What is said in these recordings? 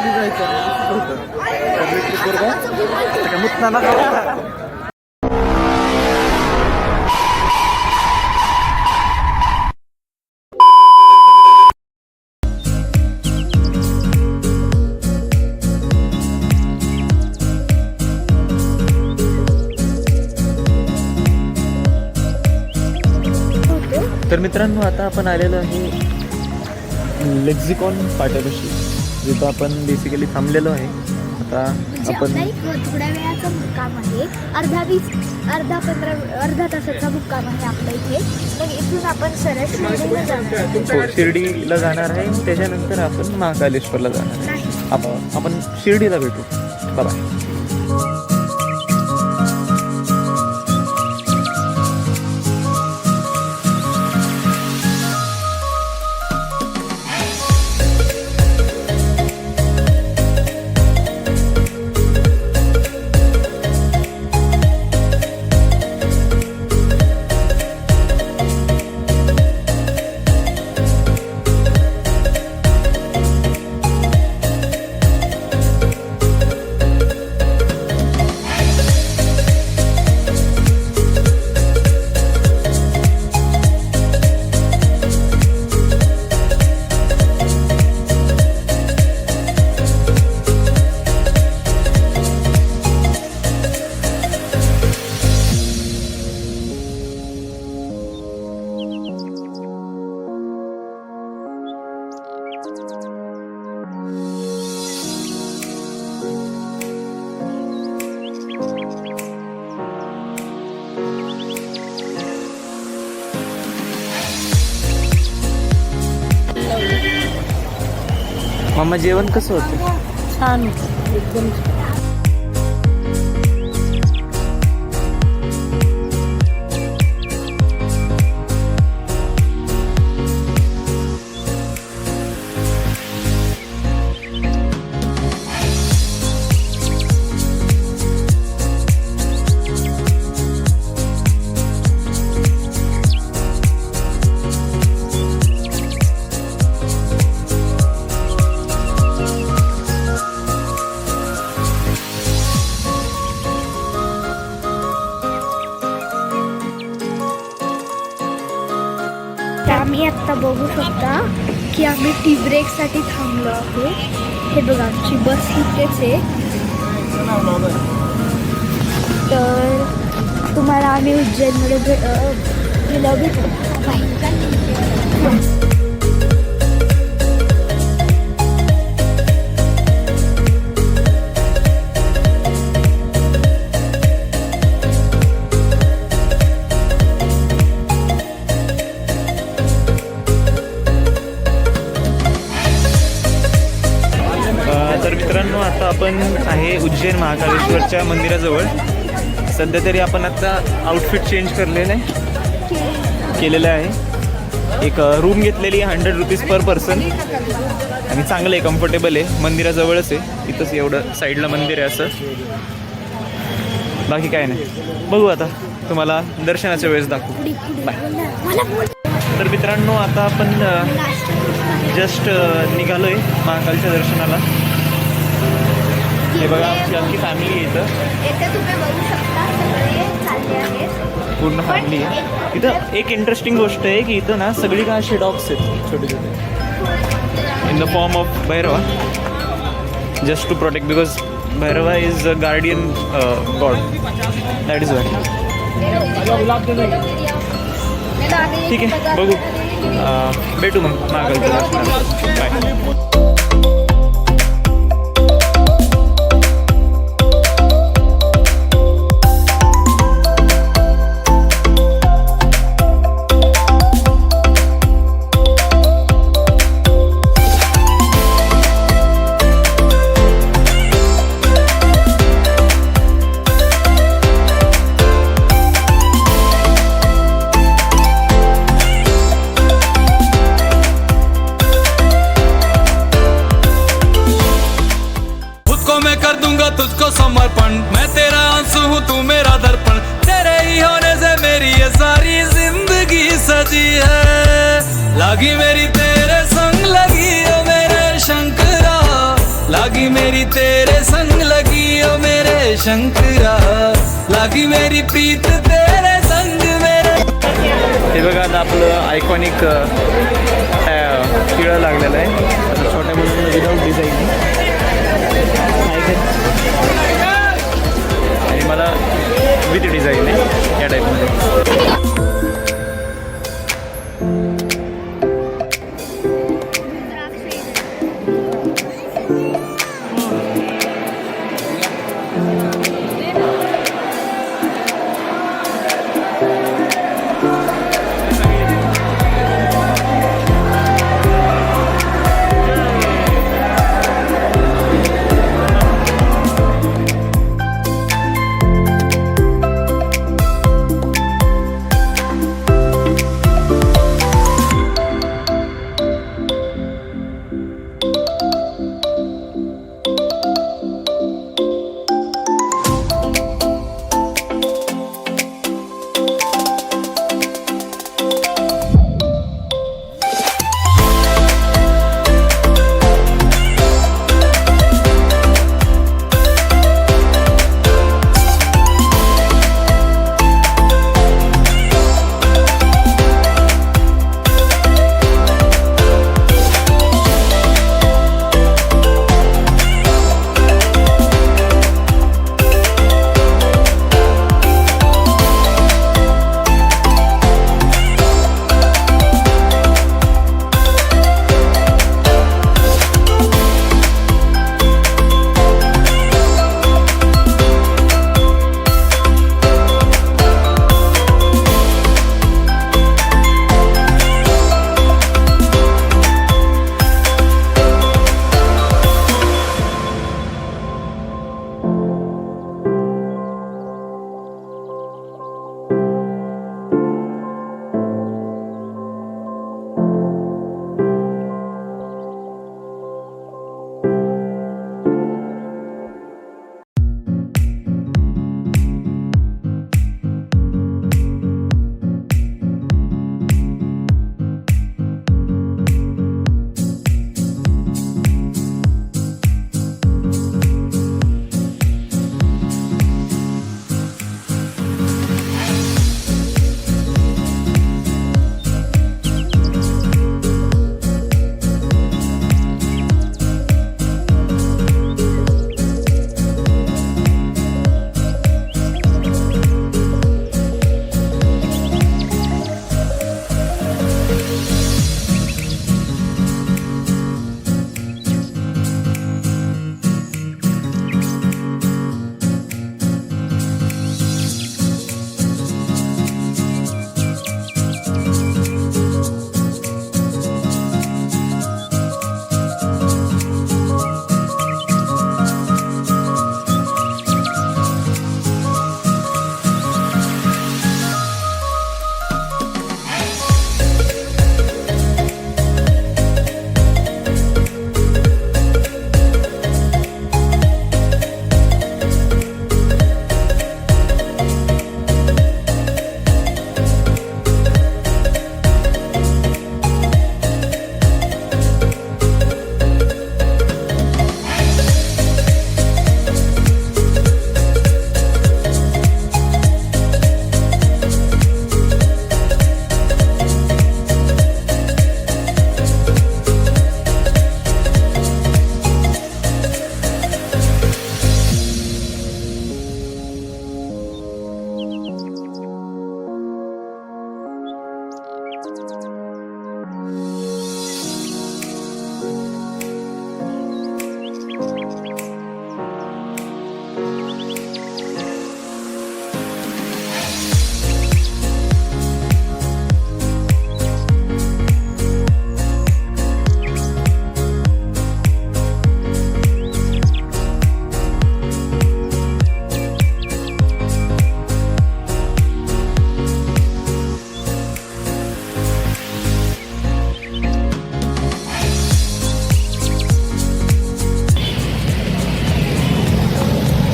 कधी जायचं मुतना ना. तर मित्रांनो, आता आपण आलेलो आहे लेक्झिकॉन पाट्यापाशी, जिथं आपण बेसिकली थांबलेलो आहे. आता आपण थोड्या वेळाचा मुक्काम आहे, अर्धा तासाचा मुक्काम आहे आपल्या इथे. मग इथून आपण सरळ शिर्डीला जाणार. शिर्डीला जाणार आहे. त्याच्यानंतर आपण महाकालेश्वरला जाणार आहे. आपण शिर्डीला भेटू. बाय. मामा, जेवण कसं होतं? छान एकदम. आम्ही आत्ता बघू शकता की आम्ही टी ब्रेकसाठी थांबलो आहे. हे बघा, आमची बस इथेच आहे. तर तुम्हाला आम्ही उज्जैनमध्ये भेटू. तर मित्रांनो, आता आपण आहे उज्जैन महाकालेश्वरच्या मंदिराजवळ. सध्या तरी आपण आता आउटफिट चेंज केलेलं आहे. एक रूम घेतलेली आहे 100 रुपीज पर पर्सन आणि चांगलं आहे, कम्फर्टेबल आहे. मंदिराजवळच आहे, इथंच एवढं साईडला मंदिर आहे. असं बाकी काय नाही. बघू आता, तुम्हाला दर्शनाच्या वेळेस दाखवू. बाय. तर मित्रांनो, आता आपण जस्ट निघालो आहे महाकालच्या दर्शनाला. हे बघा, आमची अख्खी फॅमिली आहे इथं. तुम्ही बघू शकता सगळे चालले आहेत, पूर्ण फॅमिली आहे. इथं एक इंटरेस्टिंग गोष्ट आहे की इथं ना सगळी काय असे डॉग्स आहेत छोटे छोटे, in the form of Bhairava, just to protect, because Bhairava is a guardian god, that is why. ठीक आहे, बघू, भेटू मग महाकालच्या दर्शनाला. बाय. तुझको समर्पण, मैं तेरा आंसू हूँ, तू मेरा दर्पण, तेरे ही होने से मेरी ये सारी जिंदगी सजी है. लागी मेरी तेरे संग लगी ओ मेरे शंकरा, लागी मेरी तेरे संग लगी ओ मेरे शंकरा, लागी मेरी प्रीत तेरे संग मेरे। हे बघा आता आपलं आयकॉनिक टिळं लागलेलं आहे आता छोट्या मुलांना विदाऊट डिझाईन आणि मला विथ डिझाईन आहे या टाईपमध्ये।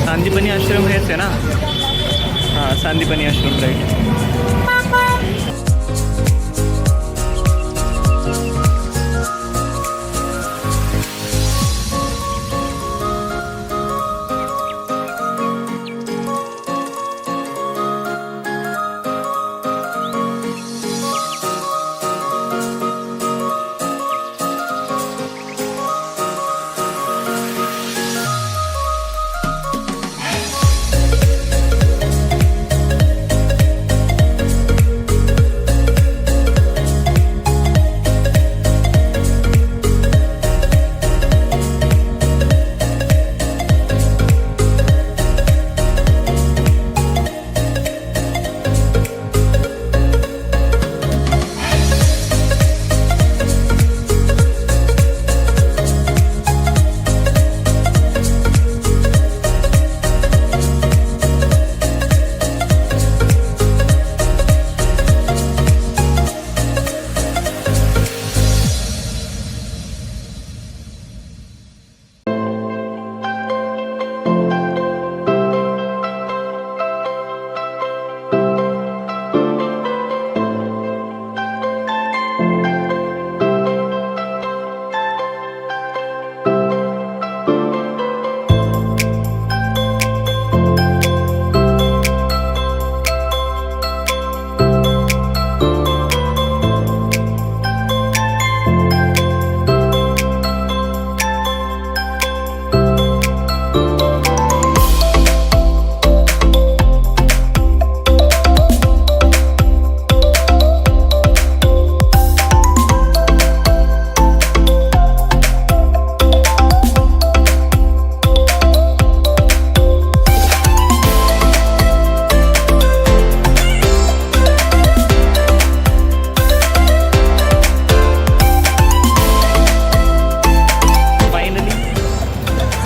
सांदीपनी आश्रम हेच आहे ना? हां, सांदीपनी आश्रम राईट.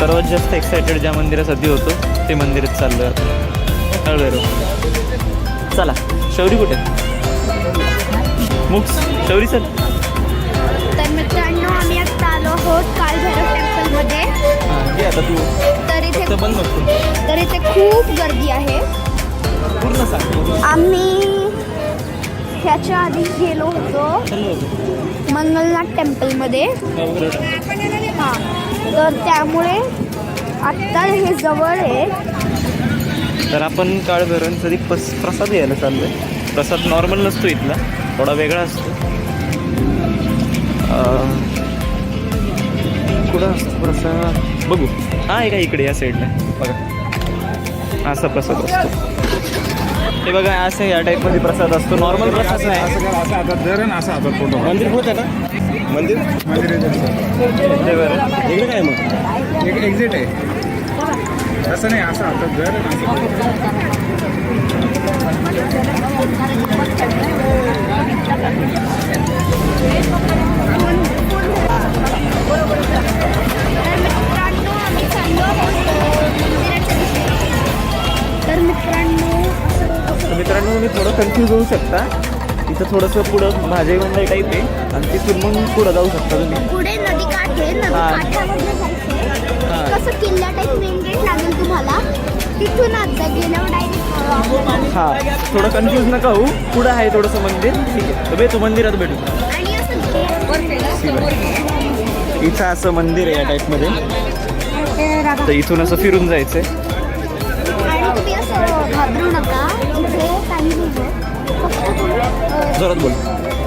सर्वात जास्त एक्सायटेड ज्या मंदिरासाठी होतो ते मंदिरात चाललो आता काळभैरव. चला शौरी कुठे मुक्स शौरी चल. तर मित्रांनो आम्ही आता आलो आहोत काळभैरव टेम्पलमध्ये. हां घे आता तू तर बंद नको. इथे खूप गर्दी आहे. पूर्ण सांग. आम्ही ह्याच्या आधी गेलो होतो मंगलनाथ टेम्पलमध्ये. हां तर त्यामुळे आत्ता हे जवळ आहे. तर आपण काळभैरवांचा एक प्रसाद घ्यायला चाललो आहे. प्रसाद नॉर्मल नसतो इथला, थोडा वेगळा असतो. कुठं असतो प्रसाद बघू. हा आहे का इकडे या साईडला बघा असा प्रसाद असतो. हे बघा असं या टाईपमध्ये प्रसाद असतो. नॉर्मल प्रसाद नाही. असा हातात धर आणि असा हातात फोटो. मंदिर होत आहे का? मंदिर ते बरं इकडे काय मग एक एक्झिट आहे. असं नाही असं हातात धर आणि असं तर मित्रांनो मी थोडं कन्फ्यूज होऊ शकता. इथं थोडंसं पुढं भाजी मंडई टाईप आहे आणि तिथून मग पुढं जाऊ शकता तुम्ही. पुढे नदी काठ आहे. नदी हां. काठामधनं जायचंय. हां. कसं किल्ल्या टाईप मेन गेट लागेल तुम्हाला. तिथून आता गेल्यावर डायरेक्ट हां थोडं कन्फ्यूज नका होऊ. पुढं आहे थोडंसं मंदिर. ठीक आहे तर भेटू मंदिरात भेटू. आणि असं इथं असं मंदिर आहे या टाईपमध्ये. तर इथून असं फिरून जायचं आहे. आणि तुम्ही असं घाबरू नका. इथे काही नाही. जोरात बोल.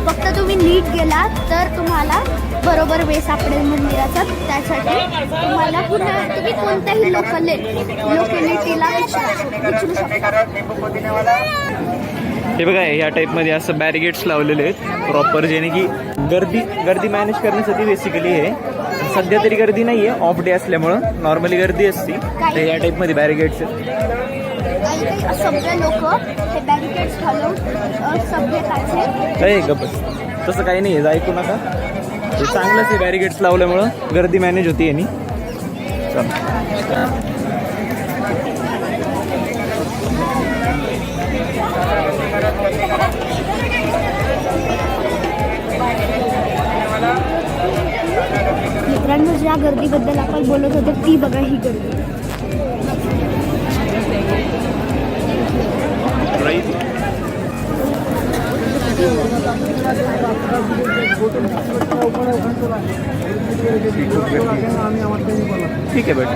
फक्त तुम्ही नीट गेलात तर तुम्हाला बरोबर वे सापडेल मंदिराचा. त्यासाठी तुम्हाला पुन्हा तुम्ही कोणत्याही लोकॅलिटीला विचारू शकता. हे बघा या टाईपमध्ये असं बॅरिगेट्स लावलेले आहेत प्रॉपर, जेणे की गर्दी मॅनेज करण्यासाठी बेसिकली हे. सध्या तरी गर्दी नाही आहे, ऑफ डे असल्यामुळं. नॉर्मली गर्दी असते. तर या टाईपमध्ये बॅरिगेट्स आहेत. काही असभ्य लोक हे बॅरिकेड्स घालून सभ्यताचे काय गप्प तसं काही नाही आहे, ऐकू नका. हे चांगलंच आहे बॅरिगेट्स लावल्यामुळं गर्दी मॅनेज होती यांनी. मित्रांनो ज्या गर्दीबद्दल आपण बोलत होतो ती बघा ही गर्दी. ठीक आहे बेटा.